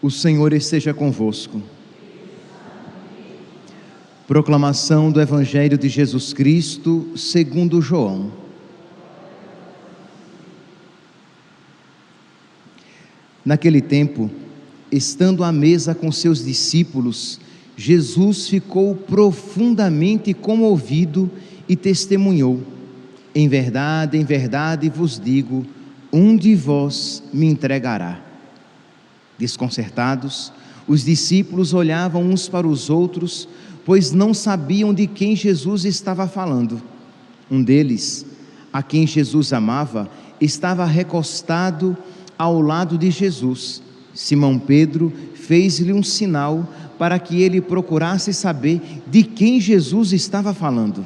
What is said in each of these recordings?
O Senhor esteja convosco. Proclamação do Evangelho de Jesus Cristo segundo João. Naquele tempo, estando à mesa com seus discípulos, Jesus ficou profundamente comovido e testemunhou: em verdade vos digo, um de vós me entregará. Desconcertados, os discípulos olhavam uns para os outros, pois não sabiam de quem Jesus estava falando. Um deles, a quem Jesus amava, estava recostado ao lado de Jesus. Simão Pedro fez-lhe um sinal para que ele procurasse saber de quem Jesus estava falando.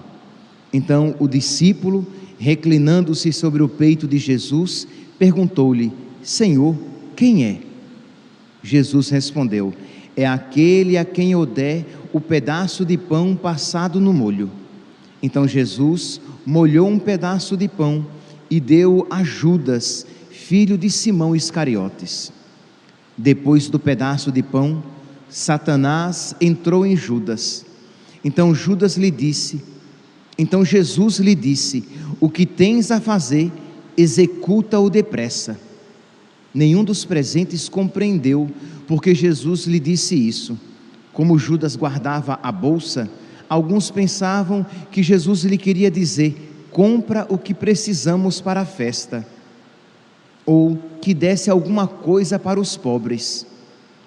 Então o discípulo, reclinando-se sobre o peito de Jesus, perguntou-lhe: Senhor, quem é? Jesus respondeu: é aquele a quem eu der o pedaço de pão passado no molho. Então Jesus molhou um pedaço de pão e deu a Judas, filho de Simão Iscariotes. Depois do pedaço de pão, Satanás entrou em Judas. Então Jesus lhe disse: o que tens a fazer, executa-o depressa. Nenhum dos presentes compreendeu porque Jesus lhe disse isso. Como Judas guardava a bolsa, alguns pensavam que Jesus lhe queria dizer: compra o que precisamos para a festa, ou que desse alguma coisa para os pobres.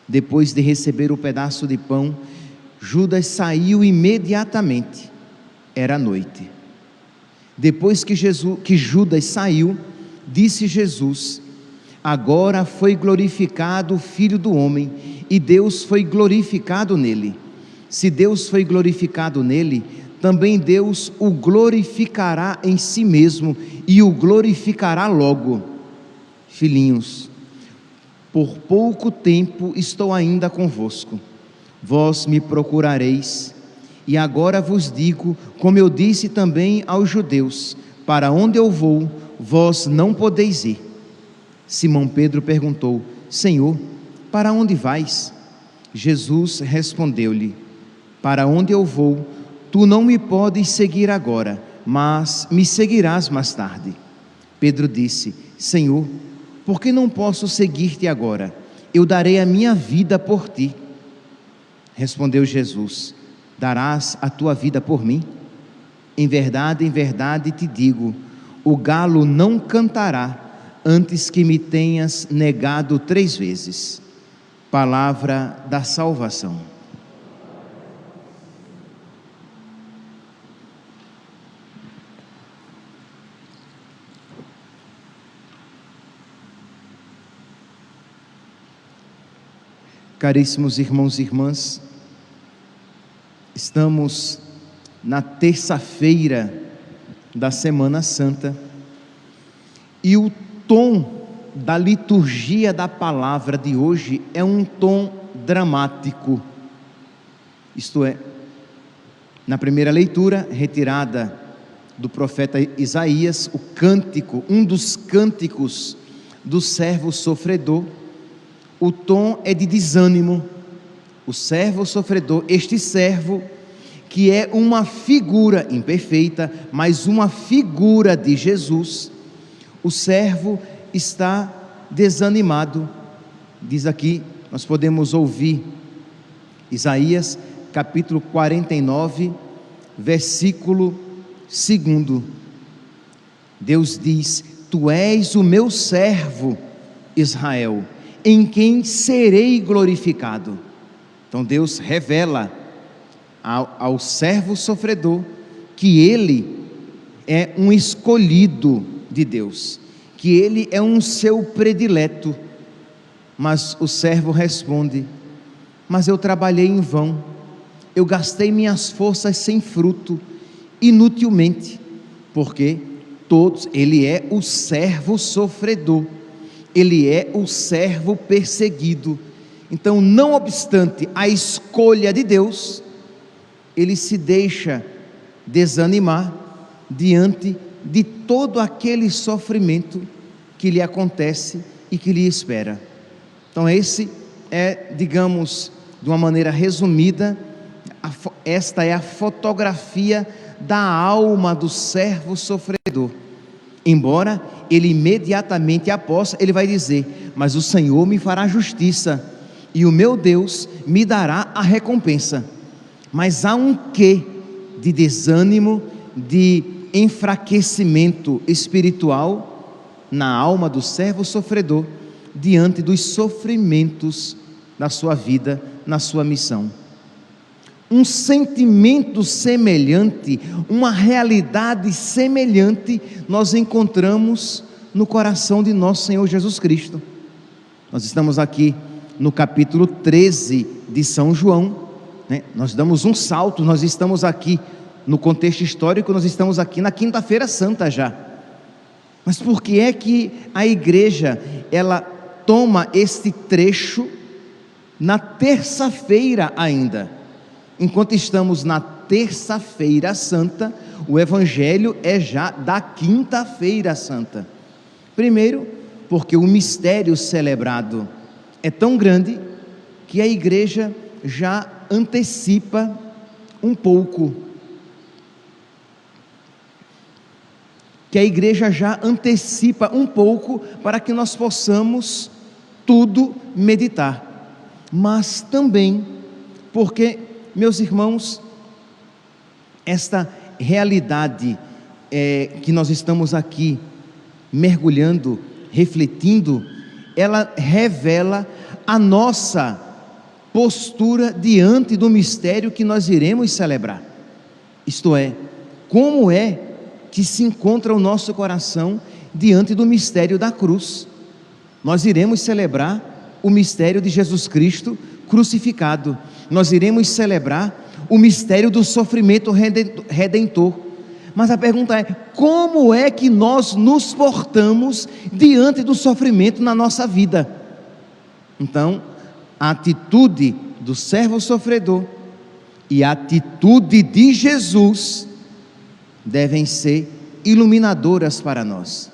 Depois de receber o pedaço de pão, Judas saiu imediatamente. Era noite. Depois que Judas saiu, disse Jesus: agora foi glorificado o Filho do Homem, e Deus foi glorificado nele. Se Deus foi glorificado nele, também Deus o glorificará em si mesmo, e o glorificará logo. Filhinhos, por pouco tempo estou ainda convosco. Vós me procurareis, e agora vos digo, como eu disse também aos judeus: para onde eu vou, vós não podeis ir. Simão Pedro perguntou: Senhor, para onde vais? Jesus respondeu-lhe: para onde eu vou, tu não me podes seguir agora, mas me seguirás mais tarde. Pedro disse: Senhor, por que não posso seguir-te agora? Eu darei a minha vida por ti. Respondeu Jesus: darás a tua vida por mim? Em verdade te digo, o galo não cantará antes que me tenhas negado 3 vezes. Palavra da salvação. Caríssimos irmãos e irmãs, estamos na terça-feira da Semana Santa e o tom da liturgia da palavra de hoje é um tom dramático. Isto é, na primeira leitura, retirada do profeta Isaías, o cântico, um dos cânticos do servo sofredor, o tom é de desânimo. O servo sofredor, este servo que é uma figura imperfeita, mas uma figura de Jesus, o servo está desanimado. Diz aqui, nós podemos ouvir Isaías capítulo 49, versículo 2. Deus diz: tu és o meu servo Israel, em quem serei glorificado. Então Deus revela ao servo sofredor que ele é um escolhido de Deus, que ele é um seu predileto. Mas o servo responde: mas eu trabalhei em vão, eu gastei minhas forças sem fruto, inutilmente, porque ele é o servo sofredor, ele é o servo perseguido. Então, não obstante a escolha de Deus, ele se deixa desanimar diante de todo aquele sofrimento que lhe acontece e que lhe espera. Então esse digamos, de uma maneira resumida, esta é a fotografia da alma do servo sofredor. Embora ele imediatamente após, ele vai dizer: mas o Senhor me fará justiça, e o meu Deus me dará a recompensa. Mas há um quê de desânimo, de enfraquecimento espiritual na alma do servo sofredor, diante dos sofrimentos da sua vida, na sua missão. Um sentimento semelhante, uma realidade semelhante, nós encontramos no coração de nosso Senhor Jesus Cristo. Nós estamos aqui no capítulo 13 de São João, né? Nós damos um salto, nós estamos aqui no contexto histórico, nós estamos aqui na Quinta-feira Santa já. Mas por que é que a igreja, ela toma este trecho na terça-feira ainda? Enquanto estamos na terça-feira santa, o evangelho é já da Quinta-feira Santa. Primeiro, porque o mistério celebrado é tão grande que a igreja já antecipa um pouco. Para que nós possamos tudo meditar. Mas também porque, meus irmãos, esta realidade que nós estamos aqui mergulhando, refletindo, ela revela a nossa postura diante do mistério que nós iremos celebrar. Isto é, como é que se encontra o nosso coração diante do mistério da cruz. Nós iremos celebrar o mistério de Jesus Cristo crucificado. Nós iremos celebrar o mistério do sofrimento redentor. Mas a pergunta é: como é que nós nos portamos diante do sofrimento na nossa vida? Então, a atitude do servo sofredor e a atitude de Jesus devem ser iluminadoras para nós.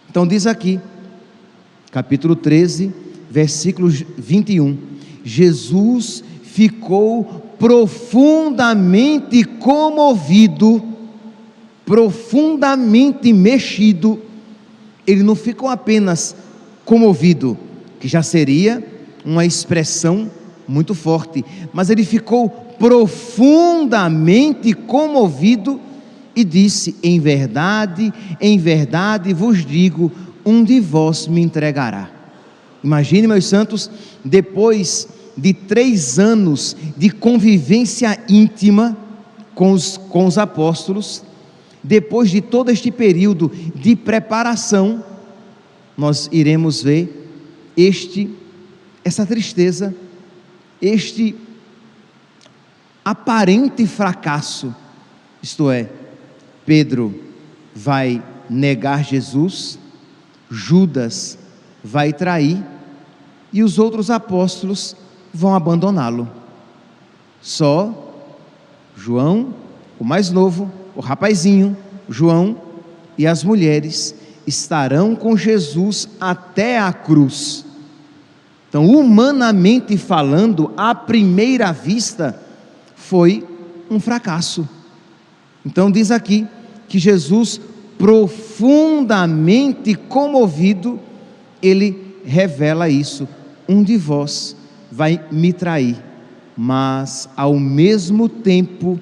Então diz aqui, capítulo 13, versículo 21, Jesus ficou profundamente comovido, profundamente mexido. Ele não ficou apenas comovido, que já seria uma expressão muito forte, mas ele ficou profundamente comovido e disse: em verdade vos digo, um de vós me entregará. Imagine, meus santos, depois de 3 anos de convivência íntima com os apóstolos, depois de todo este período de preparação, nós iremos ver essa tristeza, este aparente fracasso. Isto é, Pedro vai negar Jesus, Judas vai trair e os outros apóstolos vão abandoná-lo. Só João, o mais novo, o rapazinho, João, e as mulheres estarão com Jesus até a cruz. Então, humanamente falando, à primeira vista, foi um fracasso. Então diz aqui que Jesus, profundamente comovido, ele revela isso: um de vós vai me trair. Mas ao mesmo tempo,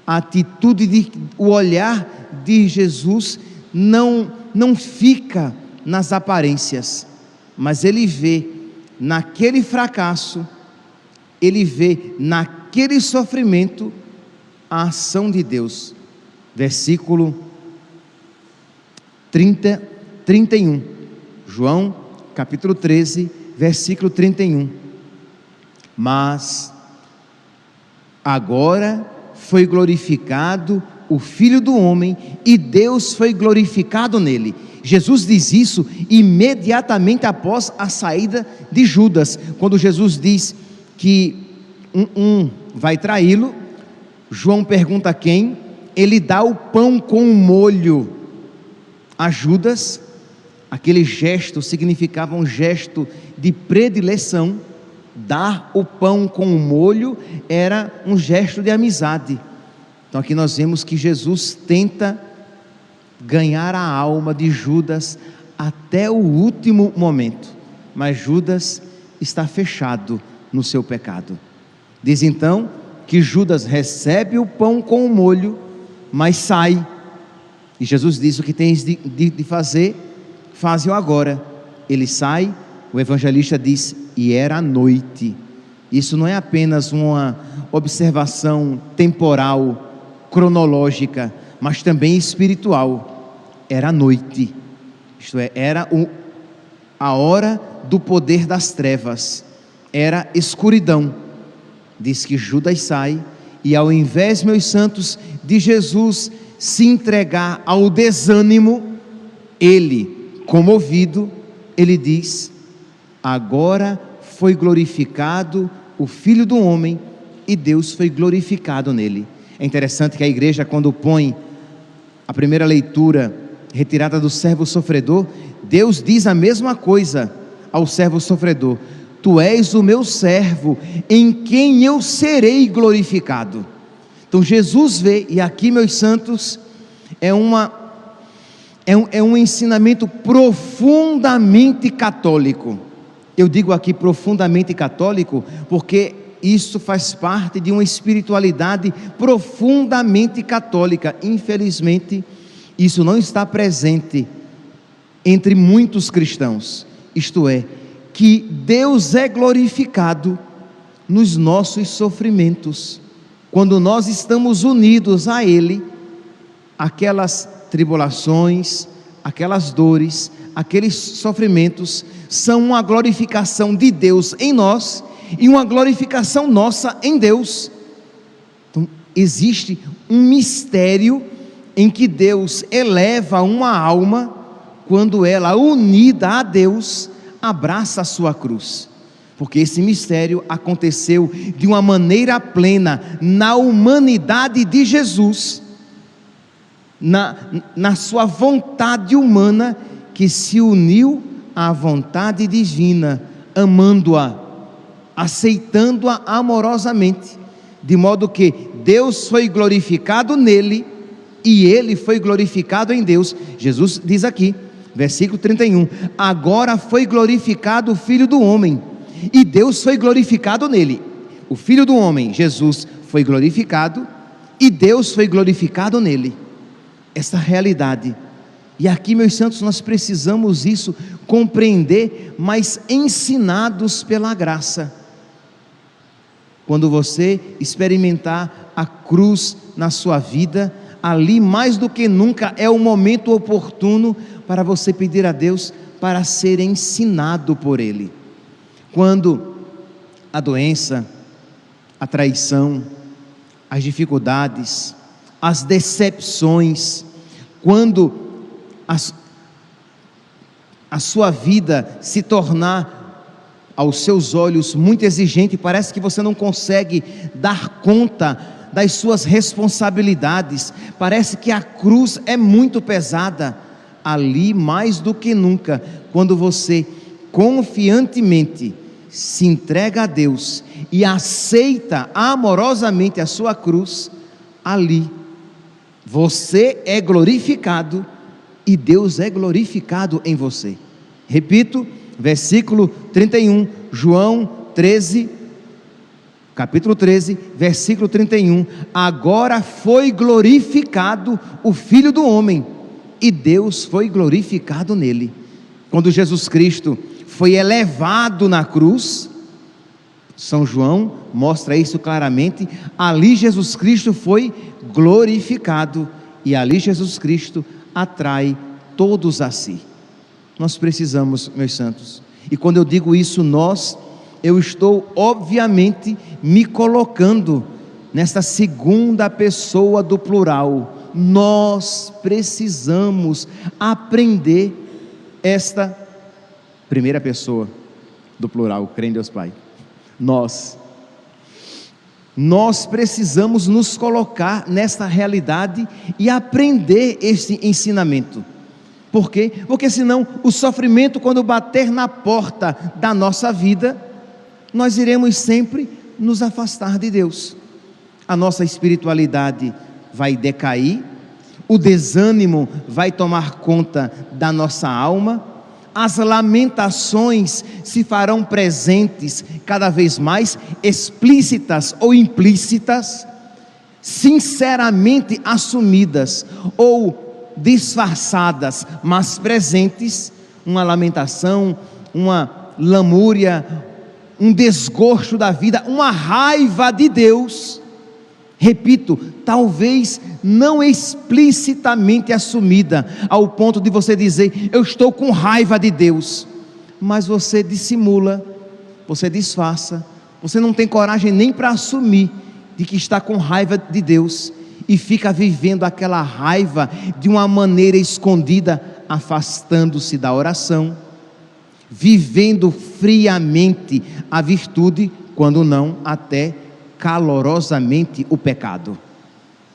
a atitude, o olhar de Jesus não fica nas aparências, mas ele vê naquele fracasso, ele vê naquele sofrimento a ação de Deus. Versículo 31, João capítulo 13, versículo 31. Mas agora foi glorificado o Filho do Homem, e Deus foi glorificado nele. Jesus diz isso imediatamente após a saída de Judas, quando Jesus diz que um vai traí-lo. João pergunta a quem, ele dá o pão com o molho a Judas. Aquele gesto significava um gesto de predileção, Dar o pão com o molho era um gesto de amizade. Então aqui nós vemos que Jesus tenta ganhar a alma de Judas até o último momento, mas Judas está fechado no seu pecado. Diz então que Judas recebe o pão com o molho, mas sai, e Jesus diz: o que tens de fazer, faze-o agora. Ele sai, o evangelista diz: e era noite. Isso não é apenas uma observação temporal, cronológica, mas também espiritual. Era noite, isto é, era a hora do poder das trevas, era escuridão. Diz que Judas sai, e ao invés, meus santos, de Jesus se entregar ao desânimo, ele, comovido, ele diz: agora foi glorificado o Filho do Homem, e Deus foi glorificado nele. É interessante que a igreja, quando põe a primeira leitura retirada do servo sofredor, Deus diz a mesma coisa ao servo sofredor: tu és o meu servo, em quem eu serei glorificado. Então Jesus vê, e aqui, meus santos, é um ensinamento profundamente católico. Eu digo aqui profundamente católico, porque isso faz parte de uma espiritualidade profundamente católica. Infelizmente, isso não está presente entre muitos cristãos. Isto é, que Deus é glorificado nos nossos sofrimentos. Quando nós estamos unidos a Ele, aquelas tribulações, aquelas dores, aqueles sofrimentos são uma glorificação de Deus em nós e uma glorificação nossa em Deus. Então, existe um mistério em que Deus eleva uma alma quando ela, unida a Deus, abraça a sua cruz, porque esse mistério aconteceu de uma maneira plena na humanidade de Jesus, na sua vontade humana, que se uniu à vontade divina, amando-a, aceitando-a amorosamente, de modo que Deus foi glorificado nele e ele foi glorificado em Deus. Jesus diz aqui, versículo 31, agora foi glorificado o Filho do Homem, e Deus foi glorificado nele. O Filho do Homem, Jesus, foi glorificado, e Deus foi glorificado nele. Essa realidade, e aqui, meus santos, nós precisamos isso compreender, mas ensinados pela graça. Quando você experimentar a cruz na sua vida, ali mais do que nunca é o momento oportuno para você pedir a Deus para ser ensinado por Ele. Quando a doença, a traição, as dificuldades, as decepções, quando a sua vida se tornar aos seus olhos muito exigente, parece que você não consegue dar conta das suas responsabilidades, parece que a cruz é muito pesada, ali mais do que nunca, quando você confiantemente se entrega a Deus e aceita amorosamente a sua cruz, ali você é glorificado e Deus é glorificado em você. Repito, versículo 31, João 13, capítulo 13, versículo 31, agora foi glorificado o Filho do Homem, e Deus foi glorificado nele. Quando Jesus Cristo foi elevado na cruz, São João mostra isso claramente, ali Jesus Cristo foi glorificado, e ali Jesus Cristo atrai todos a si. Nós precisamos, meus santos, e quando eu digo isso eu estou obviamente me colocando nesta segunda pessoa do plural. Nós precisamos aprender esta primeira pessoa do plural, crê em Deus Pai. Nós precisamos nos colocar nesta realidade e aprender este ensinamento. Por quê? Porque senão o sofrimento, quando bater na porta da nossa vida, nós iremos sempre nos afastar de Deus. A nossa espiritualidade vai decair, o desânimo vai tomar conta da nossa alma, as lamentações se farão presentes cada vez mais, explícitas ou implícitas, sinceramente assumidas ou disfarçadas, mas presentes. Uma lamentação, uma lamúria, um desgosto da vida, uma raiva de Deus. Repito, talvez não explicitamente assumida, ao ponto de você dizer, eu estou com raiva de Deus, mas você dissimula, você disfarça, você não tem coragem nem para assumir de que está com raiva de Deus, e fica vivendo aquela raiva de uma maneira escondida, afastando-se da oração, vivendo friamente a virtude, quando não até calorosamente o pecado.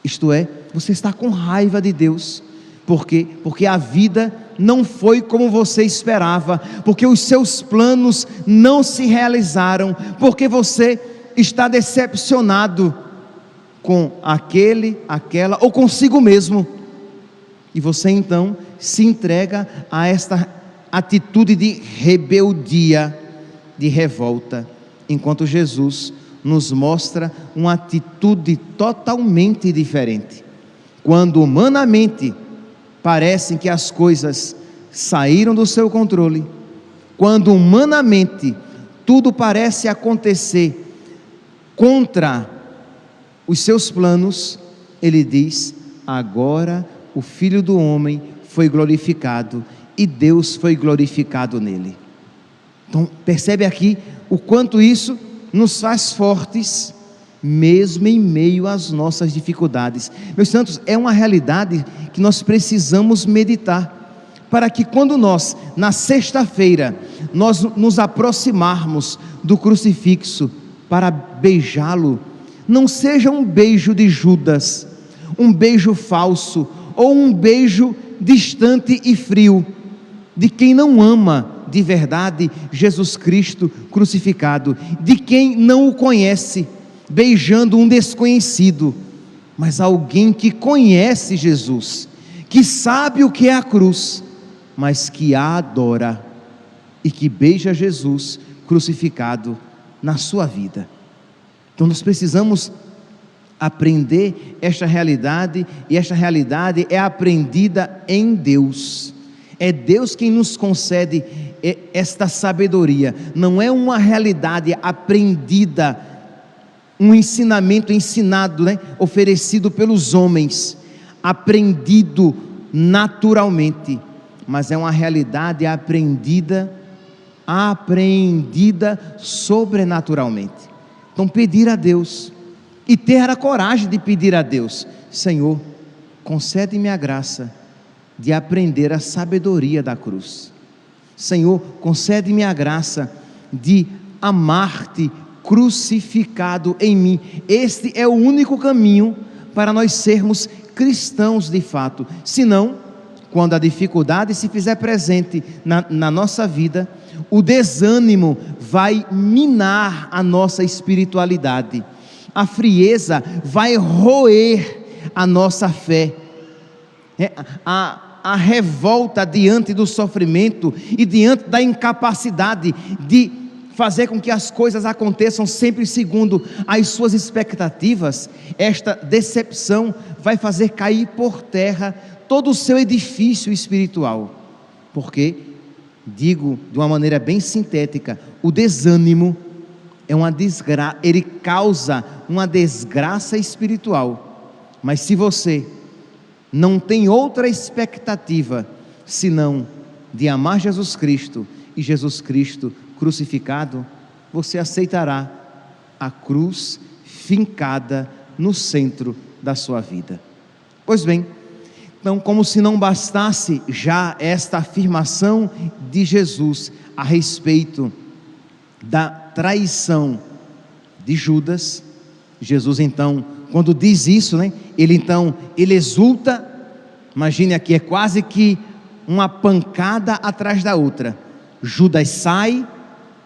Isto é, você está com raiva de Deus. Por quê? Porque a vida não foi como você esperava, porque os seus planos não se realizaram, porque você está decepcionado com aquele, aquela, ou consigo mesmo, e você então se entrega a esta atitude de rebeldia, de revolta, enquanto Jesus nos mostra uma atitude totalmente diferente. Quando humanamente parecem que as coisas saíram do seu controle, quando humanamente tudo parece acontecer contra os seus planos, ele diz: agora o Filho do Homem foi glorificado e Deus foi glorificado nele. Então percebe aqui o quanto isso nos faz fortes, mesmo em meio às nossas dificuldades. Meus santos, é uma realidade que nós precisamos meditar, para que quando nós, na sexta-feira, nós nos aproximarmos do crucifixo para beijá-lo, não seja um beijo de Judas, um beijo falso, ou um beijo distante e frio, de quem não ama de verdade Jesus Cristo crucificado, de quem não o conhece, beijando um desconhecido, mas alguém que conhece Jesus, que sabe o que é a cruz, mas que a adora e que beija Jesus crucificado na sua vida. Então nós precisamos aprender esta realidade, e esta realidade é aprendida em Deus. É Deus quem nos concede esta sabedoria, não é uma realidade aprendida, um ensinamento ensinado, oferecido pelos homens, aprendido naturalmente, mas é uma realidade aprendida sobrenaturalmente. Então pedir a Deus, e ter a coragem de pedir a Deus: Senhor, concede-me a graça de aprender a sabedoria da cruz. Senhor, concede-me a graça de amar-te crucificado em mim. Este é o único caminho para nós sermos cristãos de fato. Senão, quando a dificuldade se fizer presente na nossa vida, o desânimo vai minar a nossa espiritualidade, a frieza vai roer a nossa fé, a revolta diante do sofrimento e diante da incapacidade de fazer com que as coisas aconteçam sempre segundo as suas expectativas. Esta decepção vai fazer cair por terra todo o seu edifício espiritual, porque, digo de uma maneira bem sintética, o desânimo é uma desgraça, ele causa uma desgraça espiritual. Mas se você não tem outra expectativa senão de amar Jesus Cristo e Jesus Cristo crucificado, você aceitará a cruz fincada no centro da sua vida. Pois bem, então, como se não bastasse já esta afirmação de Jesus a respeito da traição de Judas, Jesus então, quando diz isso, ele exulta. Imagine aqui, é quase que uma pancada atrás da outra. Judas sai,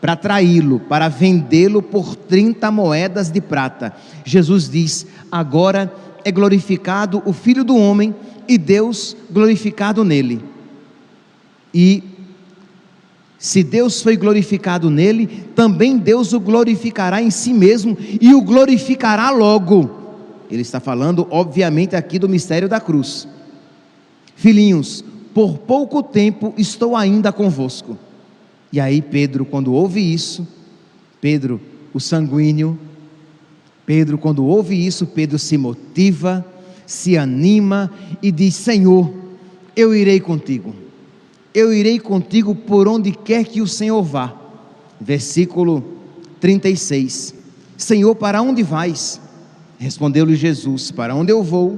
para traí-lo, para vendê-lo por 30 moedas de prata. Jesus diz: agora é glorificado o Filho do Homem e Deus glorificado nele. E se Deus foi glorificado nele, também Deus o glorificará em si mesmo e o glorificará logo. Ele está falando, obviamente, aqui do mistério da cruz. Filhinhos, por pouco tempo estou ainda convosco. E aí Pedro, quando ouve isso, Pedro, o sanguíneo, Pedro, quando ouve isso, Pedro se motiva, se anima e diz: Senhor, eu irei contigo por onde quer que o Senhor vá. Versículo 36, Senhor, para onde vais? Respondeu-lhe Jesus: para onde eu vou,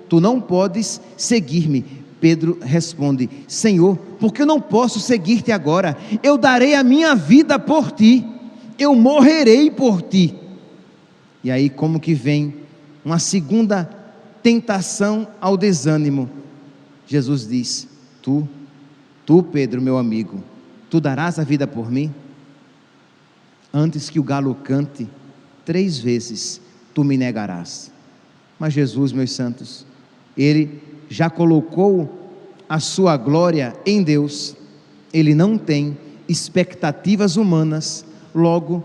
tu não podes seguir-me. Pedro responde: Senhor, porque eu não posso seguir-te agora? Eu darei a minha vida por ti, eu morrerei por ti. E aí como que vem uma segunda tentação ao desânimo. Jesus diz: Tu Pedro, meu amigo, tu darás a vida por mim? Antes que o galo cante 3 vezes, tu me negarás. Mas Jesus, meus santos, ele já colocou a sua glória em Deus. Ele não tem expectativas humanas, logo,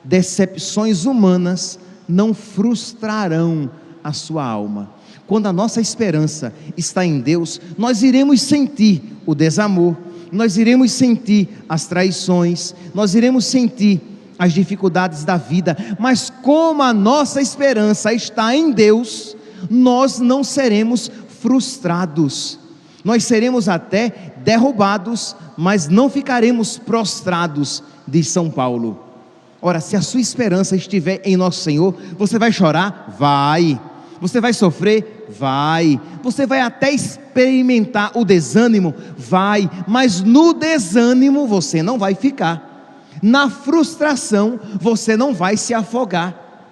decepções humanas não frustrarão a sua alma. Quando a nossa esperança está em Deus, nós iremos sentir o desamor, nós iremos sentir as traições, nós iremos sentir as dificuldades da vida, mas como a nossa esperança está em Deus, nós não seremos frustrados, nós seremos até derrubados, mas não ficaremos prostrados, diz São Paulo. Ora, se a sua esperança estiver em nosso Senhor, você vai chorar? Vai. Você vai sofrer? Vai. Você vai até experimentar o desânimo? Vai. Mas no desânimo você não vai ficar, na frustração você não vai se afogar,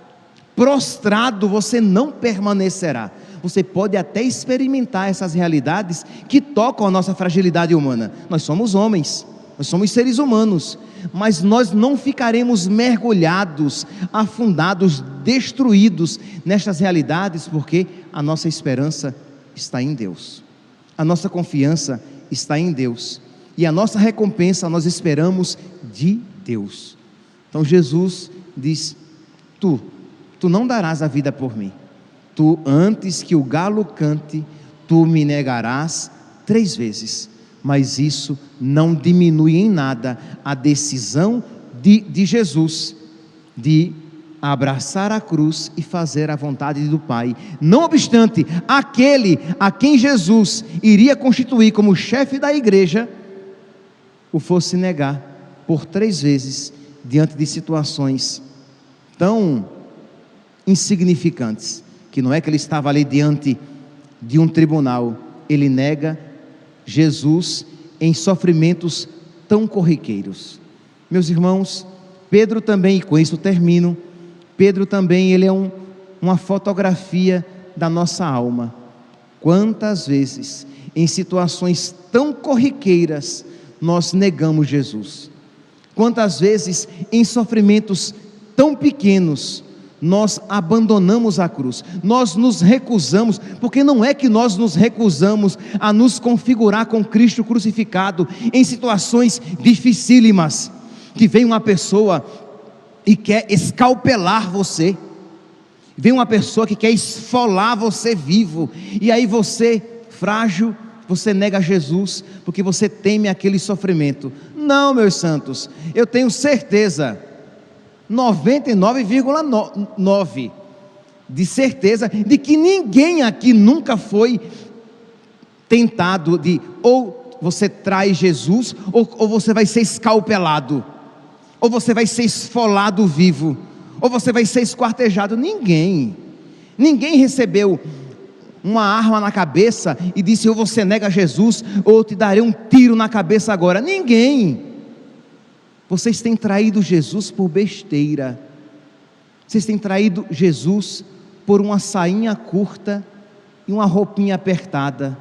prostrado você não permanecerá. Você pode até experimentar essas realidades que tocam a nossa fragilidade humana. Nós somos homens, nós somos seres humanos, mas nós não ficaremos mergulhados, afundados, destruídos nestas realidades, porque a nossa esperança está em Deus, a nossa confiança está em Deus, e a nossa recompensa nós esperamos de Deus. Então Jesus diz: Tu não darás a vida por mim. Tu, antes que o galo cante, tu me negarás 3 vezes. Mas isso não diminui em nada a decisão de Jesus de abraçar a cruz e fazer a vontade do Pai. Não obstante, aquele a quem Jesus iria constituir como chefe da igreja, o fosse negar por 3 vezes, diante de situações tão insignificantes, que não é que ele estava ali diante de um tribunal. Ele nega Jesus em sofrimentos tão corriqueiros. Meus irmãos, Pedro também, e com isso termino, Pedro também, ele é uma fotografia da nossa alma. Quantas vezes, em situações tão corriqueiras, nós negamos Jesus? Quantas vezes, em sofrimentos tão pequenos, nós abandonamos a cruz, nós nos recusamos, porque não é que nós nos recusamos a nos configurar com Cristo crucificado, em situações dificílimas, que vem uma pessoa e quer escalpelar você, vem uma pessoa que quer esfolar você vivo, e aí você, frágil, você nega Jesus, porque você teme aquele sofrimento. Não, meus santos, eu tenho certeza, 99,9 de certeza, de que ninguém aqui nunca foi tentado de, ou você trai Jesus, ou você vai ser escalpelado, ou você vai ser esfolado vivo, ou você vai ser esquartejado. Ninguém recebeu uma arma na cabeça e disse: ou você nega Jesus, ou eu te darei um tiro na cabeça agora. Ninguém. Vocês têm traído Jesus por besteira, vocês têm traído Jesus por uma sainha curta e uma roupinha apertada,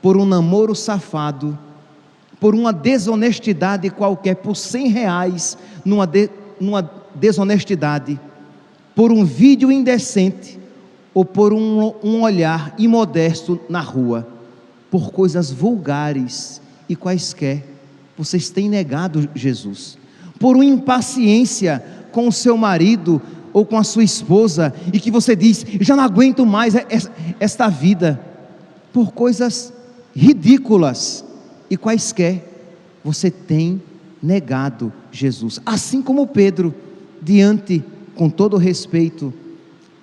por um namoro safado, por uma desonestidade qualquer, por R$100, numa desonestidade, por um vídeo indecente, ou por um olhar imodesto na rua, por coisas vulgares e quaisquer, vocês têm negado Jesus. Por uma impaciência com o seu marido ou com a sua esposa, e que você diz: já não aguento mais esta vida. Por coisas ridículas e quaisquer, você tem negado Jesus. Assim como Pedro, diante, com todo respeito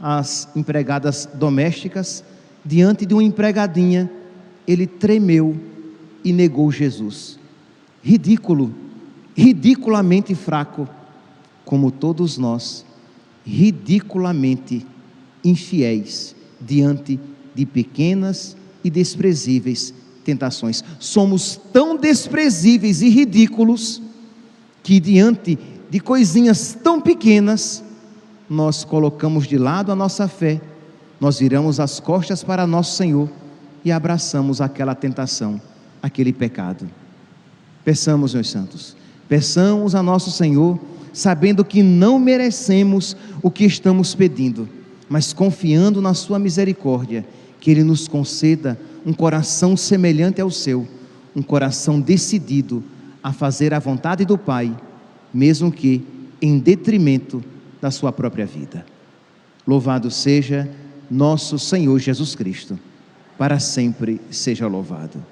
às empregadas domésticas, diante de uma empregadinha, ele tremeu e negou Jesus. Ridículo, ridiculamente fraco, como todos nós, ridiculamente infiéis diante de pequenas e desprezíveis tentações. Somos tão desprezíveis e ridículos que diante de coisinhas tão pequenas nós colocamos de lado a nossa fé, nós viramos as costas para nosso Senhor e abraçamos aquela tentação, aquele pecado. Peçamos, meus santos, peçamos a nosso Senhor, sabendo que não merecemos o que estamos pedindo, mas confiando na sua misericórdia, que Ele nos conceda um coração semelhante ao seu, um coração decidido a fazer a vontade do Pai, mesmo que em detrimento da sua própria vida. Louvado seja nosso Senhor Jesus Cristo, para sempre seja louvado.